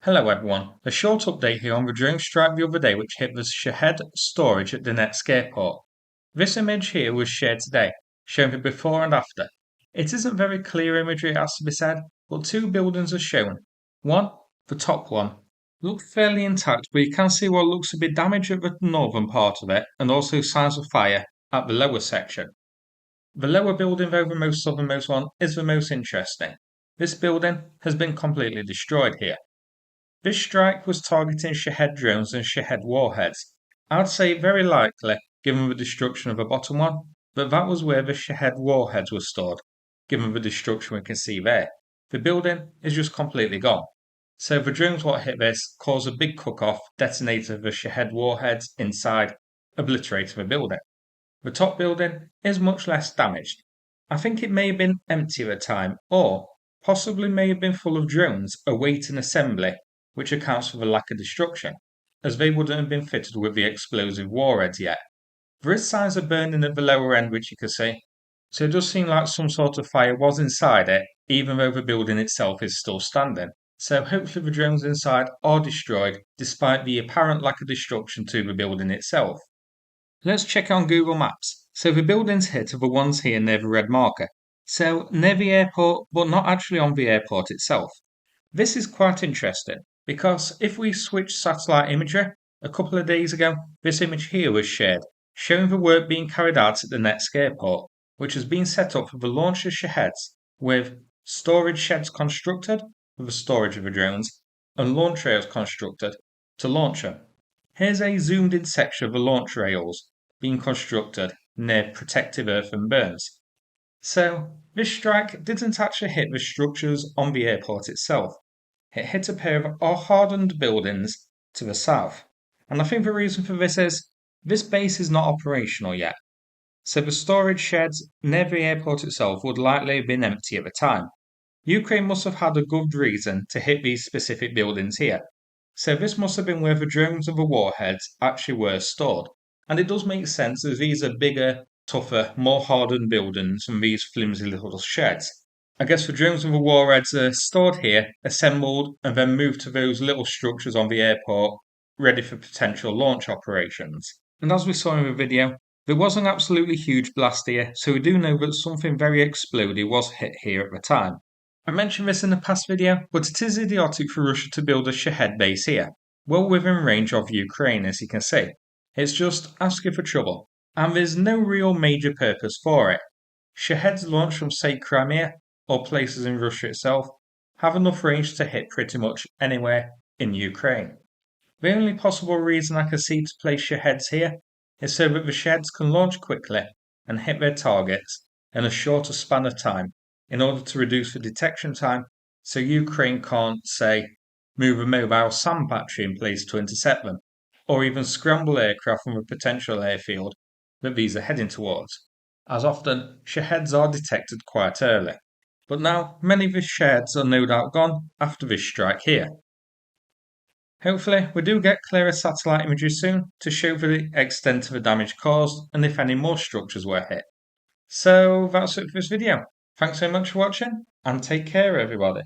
Hello everyone, a short update here on the drone strike the other day which hit the Shahed storage at Donetsk airport. This image here was shared today, showing the before and after. It isn't very clear imagery, it has to be said, but two buildings are shown. One, the top one, looks fairly intact, but you can see what looks to be damage at the northern part of it and also signs of fire at the lower section. The lower building, though the most southernmost one, is the most interesting. This building has been completely destroyed here. This strike was targeting Shahed drones and Shahed warheads. I'd say very likely, given the destruction of the bottom one, that was where the Shahed warheads were stored, given the destruction we can see there. The building is just completely gone. So the drones what hit this caused a big cook-off, detonated the Shahed warheads inside, obliterating the building. The top building is much less damaged. I think it may have been empty at the time, or possibly may have been full of drones awaiting assembly, which accounts for the lack of destruction, as they wouldn't have been fitted with the explosive warheads yet. There is signs of burning at the lower end, which you can see, so it does seem like some sort of fire was inside it, even though the building itself is still standing. So hopefully the drones inside are destroyed, despite the apparent lack of destruction to the building itself. Let's check on Google Maps. So the buildings hit are the ones here near the red marker. So near the airport, but not actually on the airport itself. This is quite interesting because if we switch satellite imagery, a couple of days ago, this image here was shared, showing the work being carried out at the Donetsk airport, which has been set up for the launch of Shaheds, with storage sheds constructed for the storage of the drones and launch rails constructed to launch them. Here's a zoomed in section of the launch rails being constructed near protective earthen berms. So, this strike didn't actually hit the structures on the airport itself. It hit a pair of hardened buildings to the south. And I think the reason for this is this base is not operational yet. So the storage sheds near the airport itself would likely have been empty at the time. Ukraine must have had a good reason to hit these specific buildings here. So this must have been where the drones and the warheads actually were stored. And it does make sense as these are bigger, tougher, more hardened buildings than these flimsy little sheds. I guess the drones and the warheads are stored here, assembled, and then moved to those little structures on the airport, ready for potential launch operations. And as we saw in the video, there was an absolutely huge blast here, so we do know that something very explodey was hit here at the time. I mentioned this in a past video, but it is idiotic for Russia to build a Shahed base here, well within range of Ukraine as you can see. It's just asking for trouble, and there's no real major purpose for it. Shaheds launched from say Crimea, or places in Russia itself, have enough range to hit pretty much anywhere in Ukraine. The only possible reason I can see to place Shaheds here is so that the Shaheds can launch quickly and hit their targets in a shorter span of time in order to reduce the detection time so Ukraine can't, say, move a mobile SAM battery in place to intercept them, or even scramble aircraft from a potential airfield that these are heading towards, as often Shaheds are detected quite early. But now many of the Shaheds are no doubt gone after this strike here. Hopefully we do get clearer satellite imagery soon to show the extent of the damage caused and if any more structures were hit. So that's it for this video. Thanks so much for watching and take care everybody.